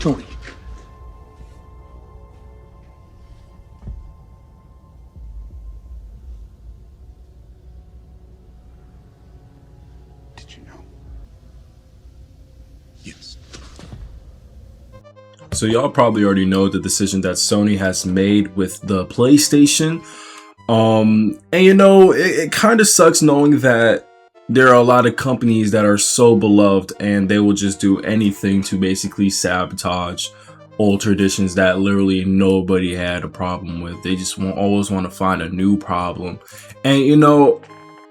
Sony. Did you know? Yes. So y'all probably already know the decision that Sony has made with the PlayStation. And you know, it kind of sucks knowing that there are a lot of companies that are so beloved and they will just do anything to basically sabotage old traditions that literally nobody had a problem with. They just always want to find a new problem. And you know,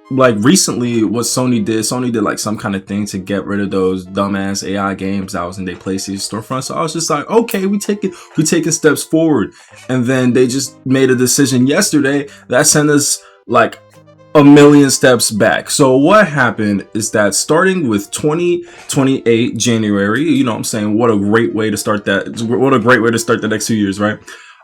like recently what Sony did like some kind of thing to get rid of those dumbass AI games that was in their PlayStation storefront. So I was just like, okay, we taking steps forward. And then they just made a decision yesterday that sent us like a million steps back. So what happened is that starting with 2028 January, you know what I'm saying, what a great way to start that. What a great way to start the next 2 years, right?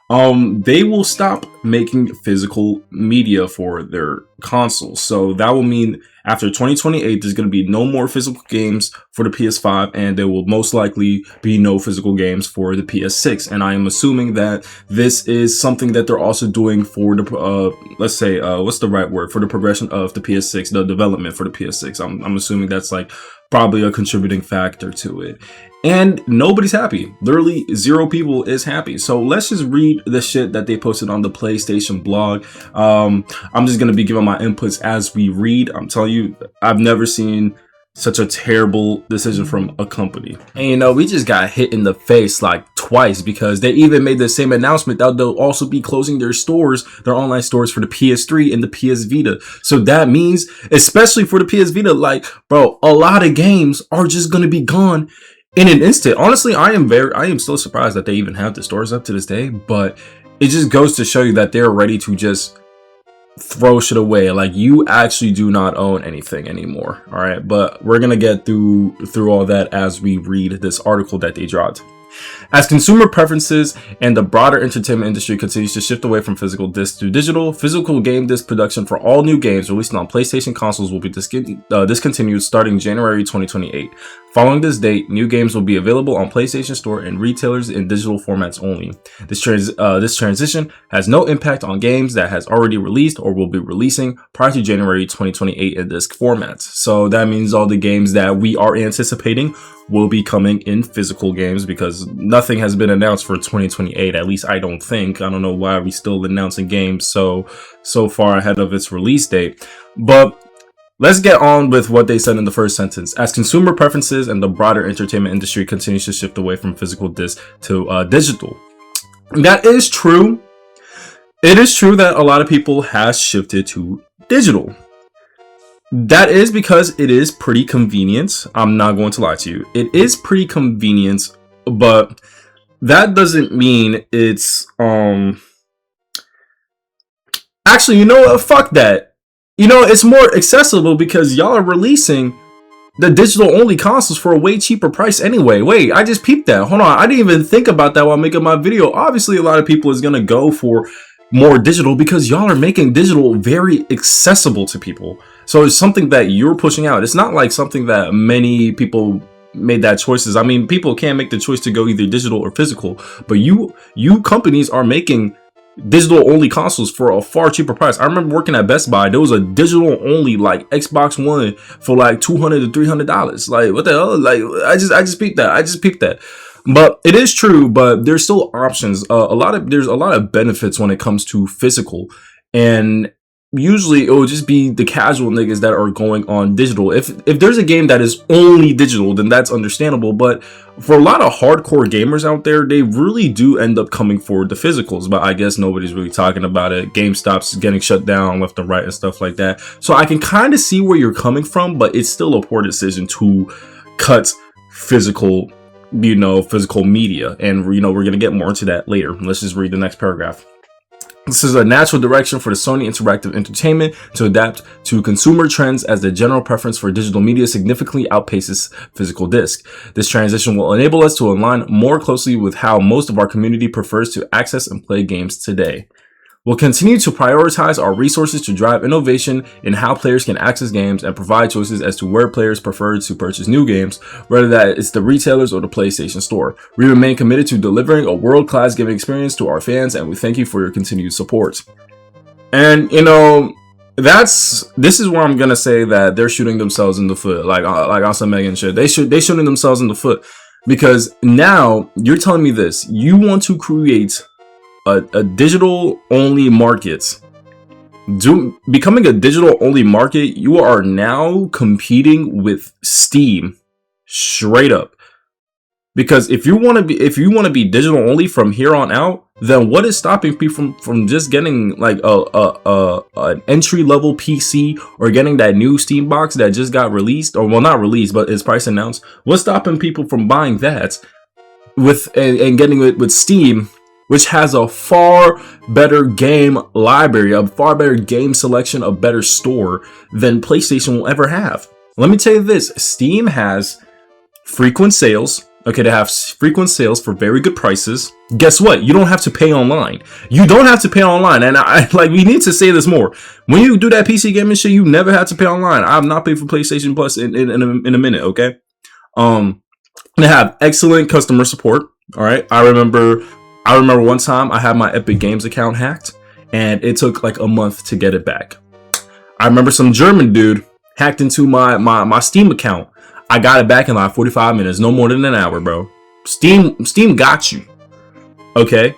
They will stop making physical media for their consoles. So that will mean after 2028, there's going to be no more physical games for the PS5, and there will most likely be no physical games for the PS6. And I am assuming that this is something that they're also doing for the, let's say, what's the right word? For the progression of the PS6, the development for the PS6. I'm assuming that's like probably a contributing factor to it. And nobody's happy. Literally 0 people is happy. So let's just read the shit that they posted on the PlayStation blog. I'm just going to be giving my inputs as we read. I'm telling you, I've never seen such a terrible decision from a company. And you know, we just got hit in the face like twice, because they even made the same announcement that they'll also be closing their stores, their online stores for the PS3 and the PS Vita. So that means, especially for the PS Vita, like, bro, a lot of games are just going to be gone in an instant. Honestly, I am still surprised that they even have the stores up to this day, but it just goes to show you that they're ready to just throw shit away. Like, you actually do not own anything anymore. All right, but we're gonna get through all that as we read this article that they dropped. As consumer preferences and the broader entertainment industry continues to shift away from physical discs to digital, physical game disc production for all new games released on PlayStation consoles will be discontinued starting January 2028. Following this date, new games will be available on PlayStation Store and retailers in digital formats only. This transition has no impact on games that has already released or will be releasing prior to January 2028 in disc formats. So that means all the games that we are anticipating will be coming in physical games, because nothing has been announced for 2028. At least I don't think. I don't know why we still announcing games so far ahead of its release date. But let's get on with what they said in the first sentence. As consumer preferences and the broader entertainment industry continues to shift away from physical discs to digital. That is true. It is true that a lot of people has shifted to digital. That is because it is pretty convenient. I'm not going to lie to you. It is pretty convenient, but that doesn't mean it's actually, you know what? Fuck that. You know, it's more accessible because y'all are releasing the digital only consoles for a way cheaper price anyway. Wait, I just peeped that. Hold on. I didn't even think about that while making my video. Obviously, a lot of people is going to go for more digital because y'all are making digital very accessible to people. So it's something that you're pushing out. It's not like something that many people made that choices. I mean, people can't make the choice to go either digital or physical, but you companies are making digital only consoles for a far cheaper price. I remember working at Best Buy. There was a digital only like Xbox One for like $200 to $300. Like, what the hell? Like, I just peeped that. But it is true, but there's still options. There's a lot of benefits when it comes to physical, and usually it will just be the casual niggas that are going on digital. If there's a game that is only digital, then that's understandable. But for a lot of hardcore gamers out there, they really do end up coming for the physicals. But I guess nobody's really talking about it. GameStop's getting shut down left and right and stuff like that. So I can kind of see where you're coming from, but it's still a poor decision to cut physical media. And, we're going to get more into that later. Let's just read the next paragraph. This is a natural direction for the Sony Interactive Entertainment to adapt to consumer trends as the general preference for digital media significantly outpaces physical disc. This transition will enable us to align more closely with how most of our community prefers to access and play games today. We'll continue to prioritize our resources to drive innovation in how players can access games and provide choices as to where players prefer to purchase new games, whether that it's the retailers or the PlayStation Store. We remain committed to delivering a world-class gaming experience to our fans, and we thank you for your continued support. And you know, this is where I'm gonna say that they're shooting themselves in the foot, like on some Megan shit. They shooting themselves in the foot, because now you're telling me this: you want to create a digital only market. Becoming a digital only market, you are now competing with Steam, straight up. Because if you want to be digital only from here on out, then what is stopping people from just getting like an entry level PC or getting that new Steam box that just got released, or well, not released, but its price announced? What's stopping people from buying that and getting it with Steam, which has a far better game library, a far better game selection, a better store than PlayStation will ever have? Let me tell you this: Steam has frequent sales. Okay, they have frequent sales for very good prices. Guess what? You don't have to pay online. You don't have to pay online. And we need to say this more. When you do that PC gaming shit, you never have to pay online. I have not paid for PlayStation Plus in a minute, okay? They have excellent customer support. All right. I remember one time I had my Epic Games account hacked, and it took like a month to get it back. I remember some German dude hacked into my Steam account. I got it back in like 45 minutes, no more than an hour, bro. Steam got you. Okay.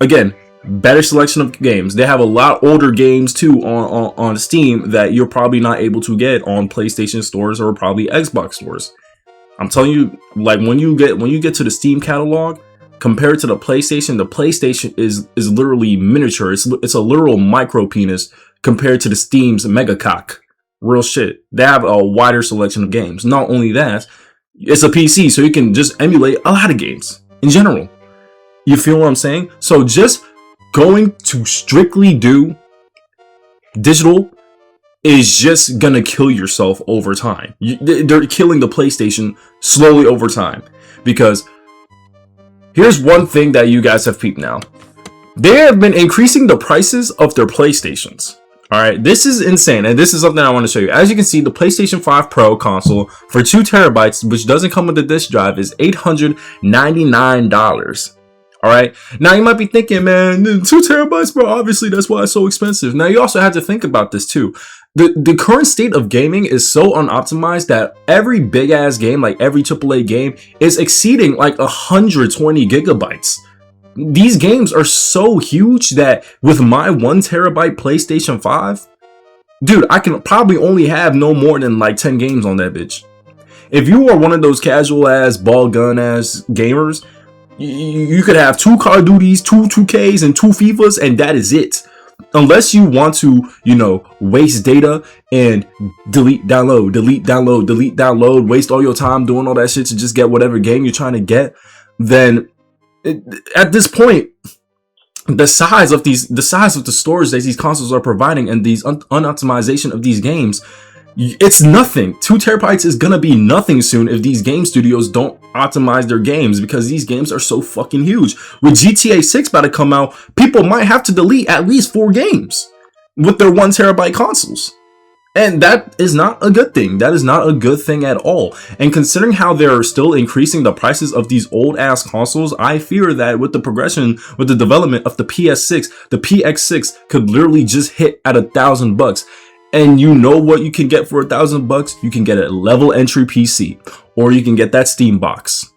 Again, better selection of games. They have a lot older games too on Steam that you're probably not able to get on PlayStation stores or probably Xbox stores. I'm telling you, like when you get to the Steam catalog, compared to the PlayStation is literally miniature. It's a literal micro penis compared to the Steam's mega cock. Real shit. They have a wider selection of games. Not only that, it's a PC, so you can just emulate a lot of games in general. You feel what I'm saying? So just going to strictly do digital is just gonna kill yourself over time. They're killing the PlayStation slowly over time. Because here's one thing that you guys have peeped now. They have been increasing the prices of their PlayStations. Alright, this is insane, and this is something I want to show you. As you can see, the PlayStation 5 Pro console for 2 terabytes, which doesn't come with the disc drive, is $899. Alright, now you might be thinking, man, 2 terabytes, bro, obviously that's why it's so expensive. Now you also have to think about this too. The current state of gaming is so unoptimized that every big ass game, like every AAA game, is exceeding like 120 gigabytes. These games are so huge that with my 1 terabyte PlayStation 5, dude, I can probably only have no more than like 10 games on that bitch. If you are one of those casual ass, ball gun ass gamers, you could have 2 Call of Duties, 2 2Ks, and 2 FIFAs, and that is it. Unless you want to, you know, waste data and delete, download, waste all your time doing all that shit to just get whatever game you're trying to get, then at this point, the size of the storage that these consoles are providing and these unoptimization of these games, it's nothing. 2 terabytes is gonna be nothing soon if these game studios don't optimize their games, because these games are so fucking huge. With GTA 6 about to come out, people might have to delete at least 4 games with their 1 terabyte consoles. And that is not a good thing. That is not a good thing at all. And considering how they're still increasing the prices of these old ass consoles, I fear that with the progression, with the development of the PS6, the PX6 could literally just hit at $1,000. And you know what you can get for $1,000? You can get a level entry PC, or you can get that Steam box.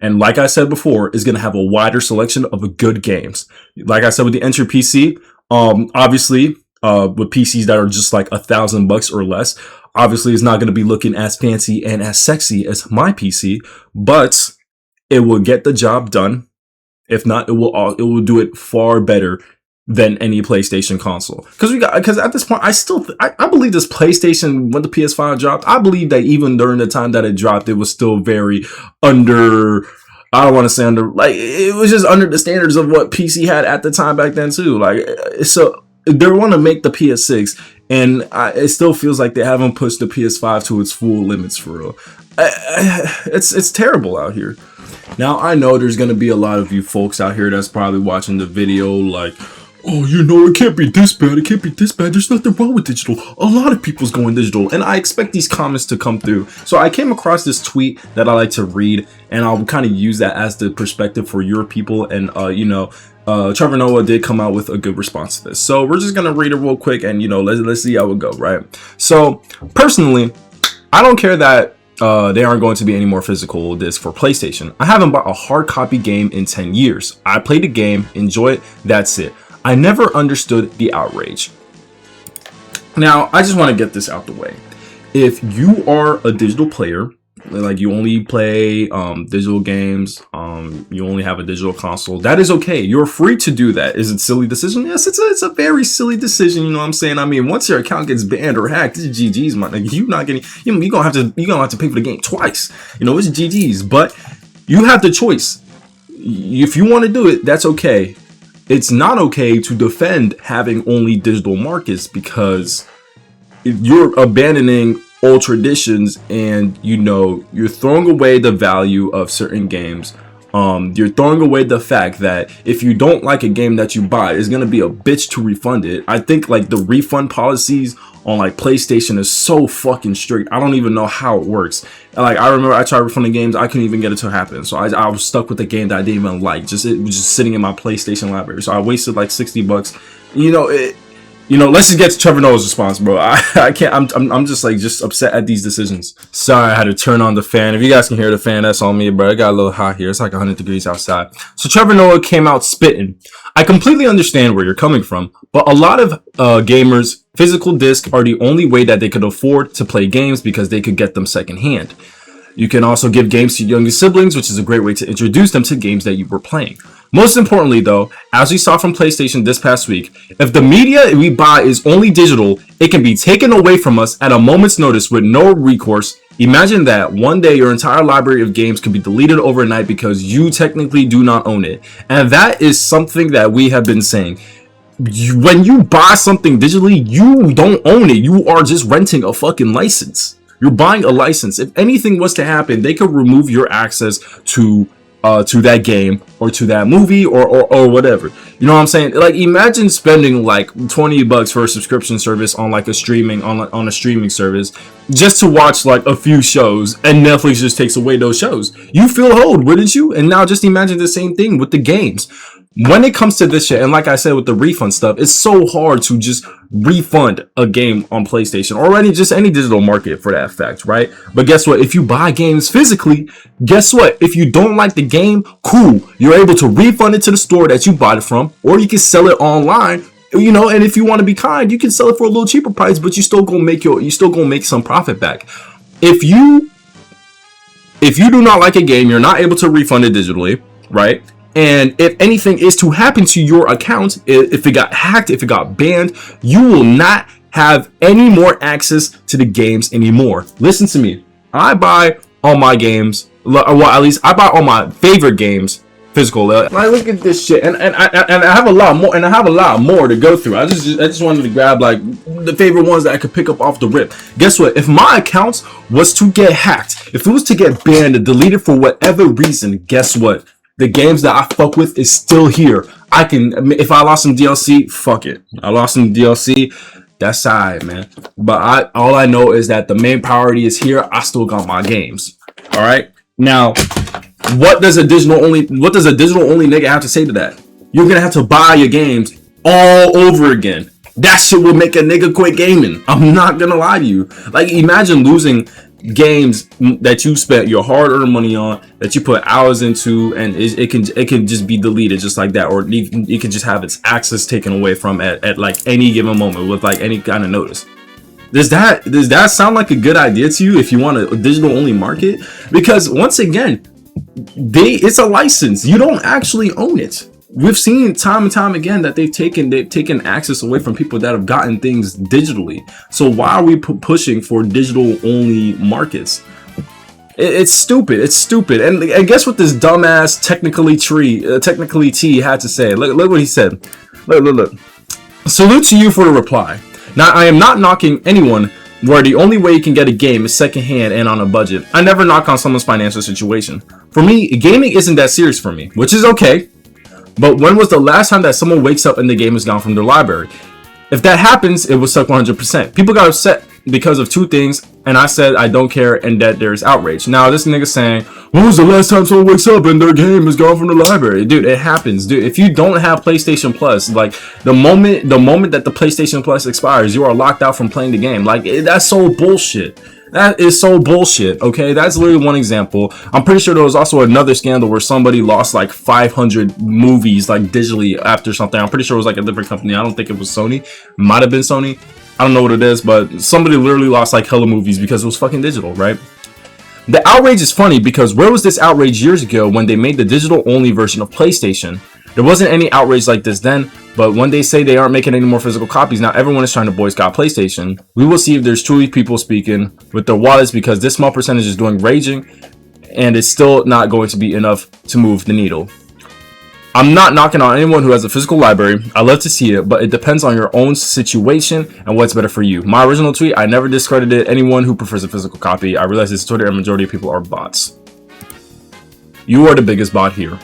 And like I said before, is going to have a wider selection of good games. Like I said with the entry PC, obviously, with PCs that are just like $1,000 or less, obviously it's not going to be looking as fancy and as sexy as my PC, but it will get the job done. If not, it will do it far better than any PlayStation console. Because at this point, I believe this PlayStation, when the PS5 dropped, I believe that even during the time that it dropped, it was still very under. I don't want to say under, like, it was just under the standards of what PC had at the time back then too. Like, so they want to make the PS6, and it still feels like they haven't pushed the PS5 to its full limits for real. It's terrible out here. Now, I know there's going to be a lot of you folks out here that's probably watching the video like, oh, it can't be this bad. It can't be this bad. There's nothing wrong with digital. A lot of people's going digital. And I expect these comments to come through. So I came across this tweet that I like to read, and I'll kind of use that as the perspective for your people. And, Trevor Noah did come out with a good response to this. So we're just going to read it real quick and, let's see how it go, right? So personally, I don't care that they aren't going to be any more physical discs for PlayStation. I haven't bought a hard copy game in 10 years. I played the game, enjoy it, that's it. I never understood the outrage. Now, I just want to get this out the way. If you are a digital player, like you only play digital games, you only have a digital console, that is okay. You're free to do that. Is it a silly decision? Yes, it's a very silly decision. You know what I'm saying? I mean, once your account gets banned or hacked, it's GG's, man. Like, you're not getting, you're gonna have to pay for the game twice. It's GG's. But you have the choice. If you want to do it, that's okay. It's not okay to defend having only digital markets, because you're abandoning old traditions, and you're throwing away the value of certain games. You're throwing away the fact that if you don't like a game that you buy, it's gonna be a bitch to refund it. I think like the refund policies on like PlayStation is so fucking strict. I don't even know how it works. Like, I remember I tried refunding games, I couldn't even get it to happen. So I was stuck with the game that I didn't even like. It was just sitting in my PlayStation library. So I wasted like $60. Let's just get to Trevor Noah's response, bro. I can't. I'm just upset at these decisions. Sorry, I had to turn on the fan. If you guys can hear the fan, that's on me, bro. It got a little hot here. It's like 100 degrees outside. So Trevor Noah came out spitting. I completely understand where you're coming from, but a lot of gamers, physical discs are the only way that they could afford to play games, because they could get them secondhand. You can also give games to younger siblings, which is a great way to introduce them to games that you were playing. Most importantly, though, as we saw from PlayStation this past week, if the media we buy is only digital, it can be taken away from us at a moment's notice with no recourse. Imagine that one day your entire library of games could be deleted overnight because you technically do not own it. And that is something that we have been saying. When you buy something digitally, you don't own it. You are just renting a fucking license. You're buying a license. If anything was to happen, they could remove your access to that game or to that movie or whatever. You know what I'm saying? Like, imagine spending like $20 for a subscription service on like a streaming on a streaming service just to watch like a few shows, and Netflix just takes away those shows. You feel old, wouldn't you? And now just imagine the same thing with the games. When it comes to this shit, and like I said with the refund stuff, it's so hard to just refund a game on PlayStation or any digital market for that fact, right? But guess what? If you buy games physically, guess what? If you don't like the game, cool. You're able to refund it to the store that you bought it from, or you can sell it online. And if you want to be kind, you can sell it for a little cheaper price, but you still gonna make some profit back. If you do not like a game, you're not able to refund it digitally, right? And if anything is to happen to your account, if it got hacked, if it got banned, you will not have any more access to the games anymore. Listen to me. I buy all my games, well, at least I buy all my favorite games physical. I look at this shit, and I have a lot more, and I have a lot more to go through. I just wanted to grab like the favorite ones that I could pick up off the rip. Guess what? If my account was to get hacked, if it was to get banned and deleted for whatever reason, guess what? The games that I fuck with is still here. If I lost some DLC, fuck it. I lost some DLC, that's alright, man. But all I know is that the main priority is here. I still got my games. All right. Now, what does a digital only nigga have to say to that? You're gonna have to buy your games all over again. That shit will make a nigga quit gaming. I'm not gonna lie to you. Like, imagine losing games that you spent your hard-earned money on, that you put hours into, and it can just be deleted just like that, or it can just have its access taken away from at like any given moment with like any kind of notice. Does that sound like a good idea to you if you want a digital only market? Because once again, it's a license. You don't actually own it. We've seen time and time again that they've taken access away from people that have gotten things digitally. So why are we pushing for digital only markets? It's stupid. It's stupid. And guess what this dumbass technically T had to say? Look what he said. Look. Salute to you for the reply. Now, I am not knocking anyone where the only way you can get a game is secondhand and on a budget. I never knock on someone's financial situation. For me, gaming isn't that serious for me, which is okay. But when was the last time that someone wakes up and the game is gone from their library? If that happens, it will suck 100%. People got upset because of two things, and I said I don't care, and that there's outrage. Now this nigga saying, when was the last time someone wakes up and their game is gone from the library? Dude, it happens. Dude, if you don't have PlayStation Plus, like the moment that the PlayStation Plus expires, you are locked out from playing the game. Like that's so bullshit. That is so bullshit, okay? That's literally one example. I'm pretty sure there was also another scandal where somebody lost like 500 movies like digitally after something. I'm pretty sure it was like a different company. I don't think it was Sony. Might have been Sony. I don't know what it is, but somebody literally lost like hella movies because it was fucking digital, right? The outrage is funny because where was this outrage years ago when they made the digital only version of PlayStation? There wasn't any outrage like this then, but when they say they aren't making any more physical copies, now everyone is trying to boycott PlayStation. We will see if there's truly people speaking with their wallets because this small percentage is doing raging and it's still not going to be enough to move the needle. I'm not knocking on anyone who has a physical library. I love to see it, but it depends on your own situation and what's better for you. My original tweet, I never discredited anyone who prefers a physical copy. I realize it's Twitter and majority of people are bots. You are the biggest bot here.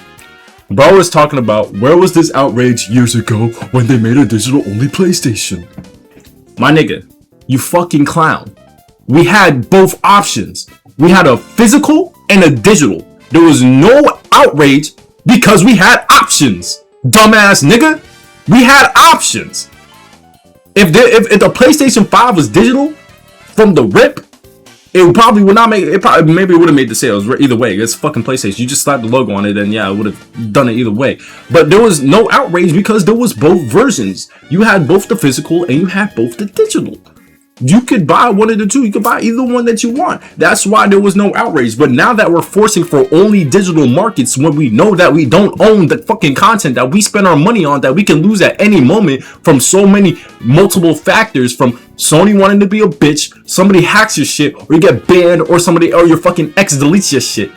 Bro was talking about where was this outrage years ago when they made a digital only PlayStation. My nigga, you fucking clown. We had both options. We had a physical and a digital. There was no outrage because we had options. Dumbass nigga. We had options. If the PlayStation 5 was digital from the rip, it probably would not make it. Probably maybe it would have made the sales either way. It's fucking PlayStation. You just slapped the logo on it, and yeah, it would have done it either way. But there was no outrage because there was both versions. You had both the physical and you had both the digital. You could buy one of the two. You could buy either one that you want. That's why there was no outrage. But now that we're forcing for only digital markets, when we know that we don't own the fucking content that we spend our money on, that we can lose at any moment from so many multiple factors, from Sony wanting to be a bitch, somebody hacks your shit, or you get banned, or your fucking ex deletes your shit.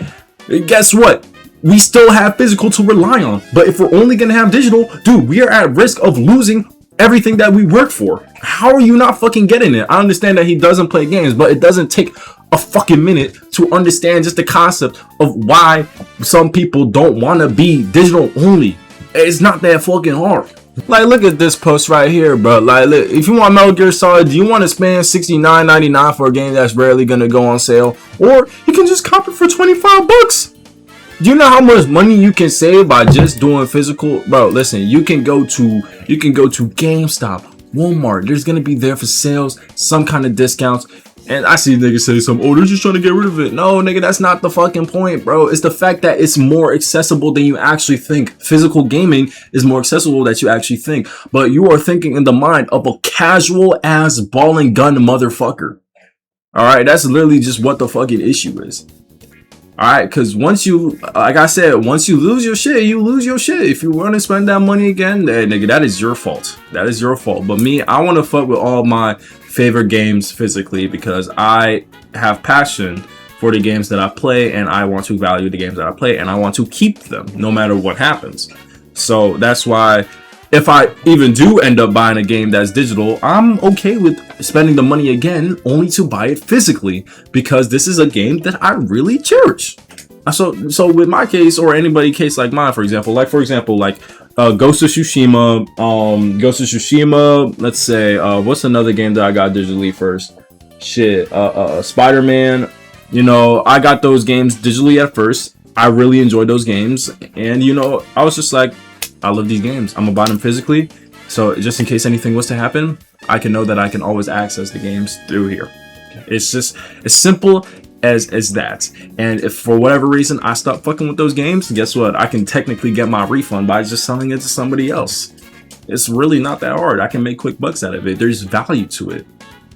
Guess what? We still have physical to rely on. But if we're only gonna have digital, dude, we are at risk of losing everything that we work for. How are you not fucking getting it? I understand that he doesn't play games, but it doesn't take a fucking minute to understand just the concept of why some people don't want to be digital only. It's not that fucking hard. Like, look at this post right here, bro. Like, look, if you want Metal Gear Solid, do you want to spend $69.99 for a game that's rarely gonna go on sale, or you can just cop it for $25? Do you know how much money you can save by just doing physical? Bro, listen, you can go to GameStop, Walmart. There's gonna be there for sales, some kind of discounts. And I see niggas say they're just trying to get rid of it. No, nigga, that's not the fucking point, bro. It's the fact that it's more accessible than you actually think. Physical gaming is more accessible than you actually think. But you are thinking in the mind of a casual ass ball and gun motherfucker. Alright, that's literally just what the fucking issue is. Alright, because once you, like I said, once you lose your shit, you lose your shit. If you want to spend that money again, nigga, that is your fault. That is your fault. But me, I want to fuck with all my favorite games physically because I have passion for the games that I play, and I want to value the games that I play, and I want to keep them no matter what happens. So that's why if I even do end up buying a game that's digital, I'm okay with spending the money again only to buy it physically because this is a game that I really cherish. So with my case, or anybody case like mine, for example, Ghost of Tsushima, let's say, what's another game that I got digitally first? Spider-Man. You know, I got those games digitally at first. I really enjoyed those games, and you know, I was just like, I love these games. I'm gonna buy them physically, so just in case anything was to happen, I can know that I can always access the games through here. It's just as simple as that. And if for whatever reason I stop fucking with those games, guess what? I can technically get my refund by just selling it to somebody else. It's really not that hard. I can make quick bucks out of it. There's value to it.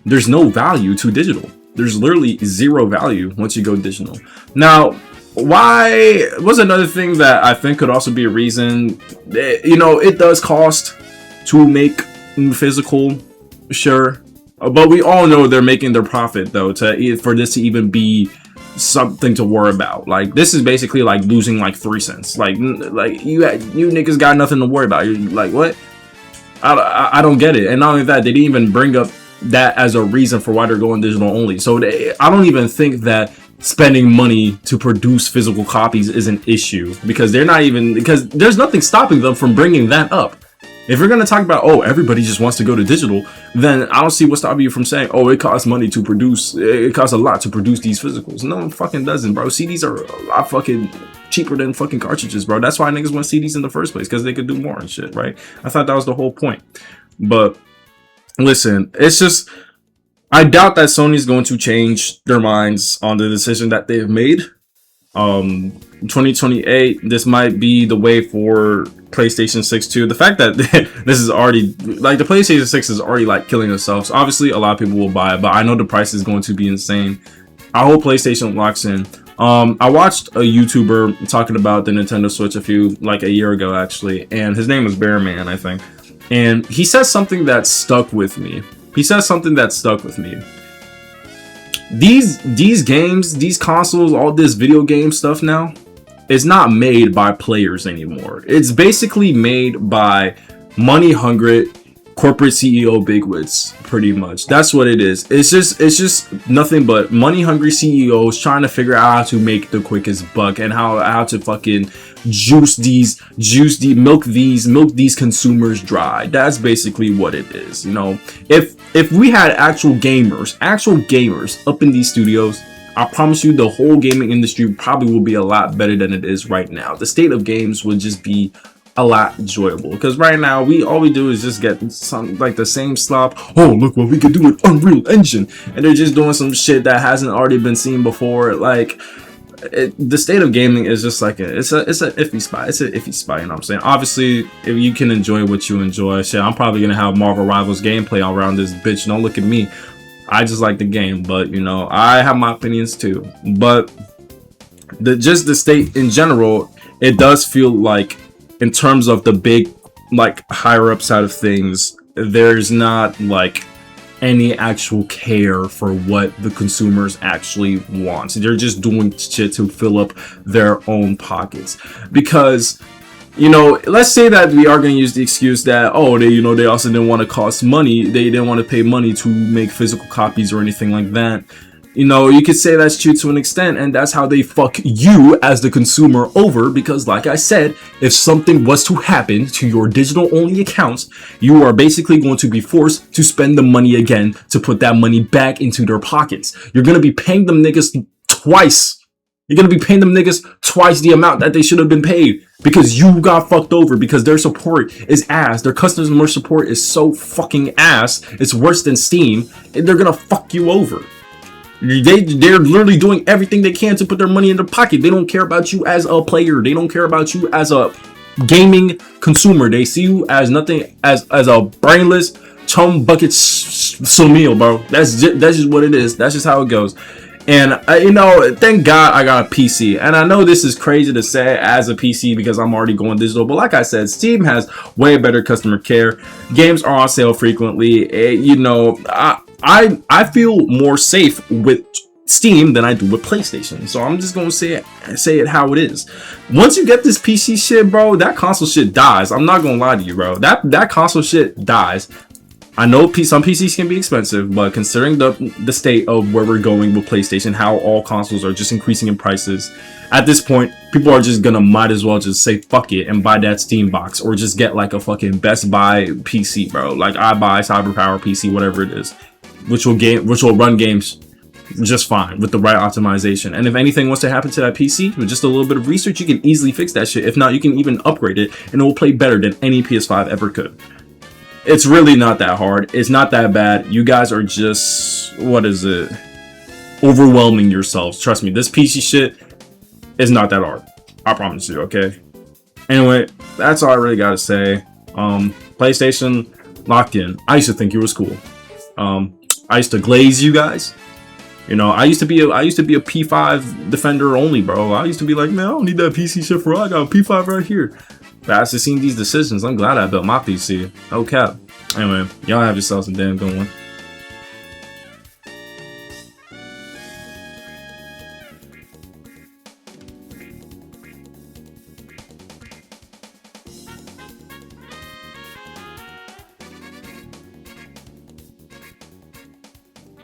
There's no value to digital. There's literally zero value once you go digital. Now, why was another thing that I think could also be a reason, you know, it does cost to make physical, sure, but we all know they're making their profit though for this to even be something to worry about. Like, this is basically like losing like 3 cents. Like you niggas got nothing to worry about. You're like, what? I don't get it. And not only that, they didn't even bring up that as a reason for why they're going digital only. So I don't even think that spending money to produce physical copies is an issue, because because there's nothing stopping them from bringing that up. If you're going to talk about, oh, everybody just wants to go to digital, then I don't see what's stopping you from saying, oh, it costs money to produce, it costs a lot to produce these physicals. No, it fucking doesn't, bro. CDs are a lot fucking cheaper than fucking cartridges, bro. That's why niggas want CDs in the first place, because they could do more and shit, right? I thought that was the whole point. But listen, it's just, I doubt that Sony's going to change their minds on the decision that they've made. 2028, this might be the way for PlayStation 6 too. The fact that this is already, like, the PlayStation 6 is already like killing itself. So obviously a lot of people will buy it, but I know the price is going to be insane. I hope PlayStation locks in. I watched a YouTuber talking about the Nintendo Switch a year ago actually, and his name was Bearman, I think. And he says something that stuck with me. These games, these consoles, all this video game stuff now is not made by players anymore. It's basically made by money-hungry corporate CEO bigwigs, pretty much. That's what it is. It's just nothing but money-hungry CEOs trying to figure out how to make the quickest buck and how to fucking milk these consumers dry. That's basically what it is. You know, if we had actual gamers up in these studios, I promise you the whole gaming industry probably will be a lot better than it is right now. The state of games would just be a lot enjoyable, because right now all we do is just get some like the same slop. Oh, look what we could do with Unreal Engine, and they're just doing some shit that hasn't already been seen before. Like, the state of gaming is just like it's an iffy spot. You know what I'm saying? Obviously, if you can enjoy what you enjoy, shit, I'm probably gonna have Marvel Rivals gameplay around this bitch. Don't look at me. I just like the game, but you know, I have my opinions too. But the state in general, it does feel like, in terms of the big, like, higher up side of things, there's not like any actual care for what the consumers actually want. They're just doing shit to fill up their own pockets. Because, you know, let's say that we are going to use the excuse that, oh, they also didn't want to cost money. They didn't want to pay money to make physical copies or anything like that. You know, you could say that's true to an extent, and that's how they fuck you as the consumer over, because like I said, if something was to happen to your digital only accounts, you are basically going to be forced to spend the money again to put that money back into their pockets. You're going to be paying them niggas twice. You're going to be paying them niggas twice the amount that they should have been paid, because you got fucked over, because their support is ass. Their customer support is so fucking ass. It's worse than Steam, and they're going to fuck you over. They're literally doing everything they can to put their money in their pocket. They don't care about you as a player. They don't care about you as a gaming consumer. They see you as nothing, as a brainless chum bucket Samil, bro. That's just what it is. That's just how it goes. And you know, thank God I got a PC. And I know this is crazy to say as a PC, because I'm already going digital, but like I said, Steam has way better customer care. Games are on sale frequently. You know, I feel more safe with Steam than I do with PlayStation. So I'm just gonna say it how it is. Once you get this PC shit, bro, that console shit dies. I'm not gonna lie to you, bro. That console shit dies. I know some PCs can be expensive, but considering the state of where we're going with PlayStation, how all consoles are just increasing in prices, at this point, people are just gonna might as well just say fuck it and buy that Steam box, or just get like a fucking Best Buy PC, bro. Like I buy CyberPower PC, whatever it is, which will run games just fine with the right optimization. And if anything wants to happen to that PC, with just a little bit of research, you can easily fix that shit. If not, you can even upgrade it, and it will play better than any PS5 ever could. It's really not that hard. It's not that bad. You guys are just, overwhelming yourselves. Trust me, this PC shit is not that hard. I promise you, okay? Anyway, that's all I really gotta say. PlayStation, locked in. I used to think you was cool. I used to glaze you guys. You know, I used to be a P5 defender only, bro. I used to be like, man, I don't need that PC shit for all. I got a P5 right here. But after seeing these decisions, I'm glad I built my PC. No cap. Anyway, y'all have yourselves a damn good one.